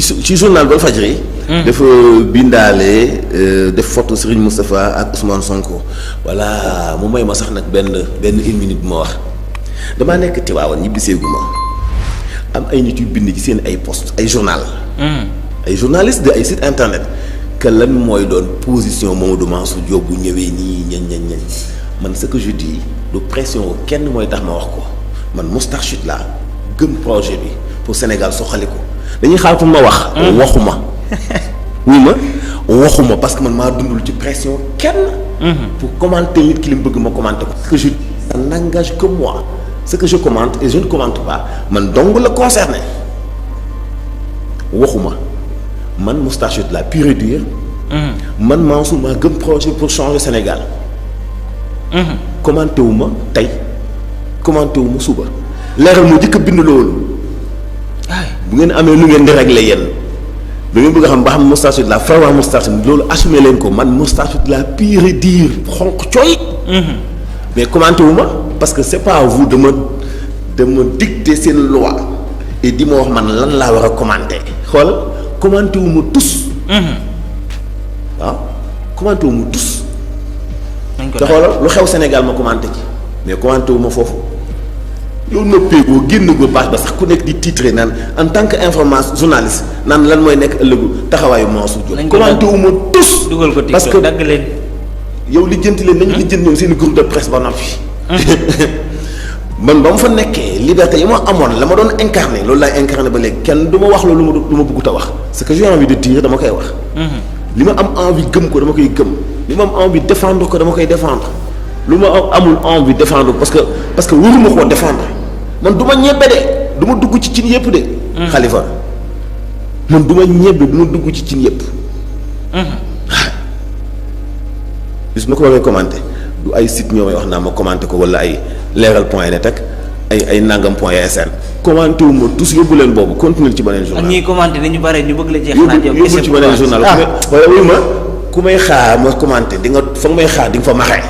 ci journal Walfadjri. dafa bindaale def photo Serigne Moustapha ak Ousmane Sonko voilà mu may ma sax nag benn 1 minute bu ma wax damaa nekk Tivaouane ñibbiseegu ma am ay nit yu bind ci seen ay post ay journal ay journalistes de ay site internet que lan mooy doon position Mamadou Mansour Diop bu ñëwee nii ñañ man ce que je dis du pression kenn mooy tax ma wax ko man Moustarchid laa gëm projet bi pour Sénégal soxali ko dañuy xaar pour ma wax. waxuma oui ma waxuma parce que man maa dundul ci pression kenn. pour commenter nit ki li mu bëgg ma commenter ko. ce que je dis ça n'engage que moi ce que je commente et je ne commente pas man dong la concerné waxuma man Moustarchid la pure et dure. man Mansour maa gëm projet pour changer Sénégal. commenté wu ma tey commenté wu ma suba leeral moo jëkk a bind loolu. bu ngeen amee lu ngeen di régler yéen da ngeen bëgg a xam ba xam Moustarchid la vraiment Moustarchid loolu assumé leen ko man Moustarchid la pure et dure xonq cooy. mais commenté wu ma parce que c'est pas à vous de me dicter seen loi et di ma wax man lan laa war a commenter xool commenté wu ma tous. waaw commenté wu ma tous. te xoolal lu xew Sénégal ma commenté ci mais commenté wu ma foofu. yow noppeekoo génn go bâche ba sax ku nekk di titré naan en tant que information journaliste naan lan mooy nekk ëllëgu taxawaayu Mansour Diop. commenté wu ma tous. dugal ko parce que dagg leen. yow lijjanti leen nañu lijjanti ñoom seen groupe de presse ba noppi. man ba mu fa nekkee liberté yi ma amoon la ma doon incarné loolu laay incarné ba léegi kenn du ma wax loolu lu ma bëggut a wax. ce que j'ai envie de dire dama koy wax. li ma am envie gëm ko dama koy gëm li ma am envie défendre ko dama koy défendre lu ma amul envie défendre parce que waruma koo défendre. man du ma ñebbe de du ma dugg ci cin yëpp de. Khalifa man du ma ñebbe du ma dugg ci cin yëpp. bis ma ko waxee commenté du ay site ñoo may wax naa ma commenté ko wala ay leeral point net ak ay nangam point sn. commenté wu ma tous yóbbu leen boobu continuer ci beneen journal. ak ñuy commenté dañu bare ñu bëgg la ci xalaat yow. yóbbu ci beneen journal. wala wuyu ma ku may xaar ma commenté di nga fa may xaar di nga fa maxee.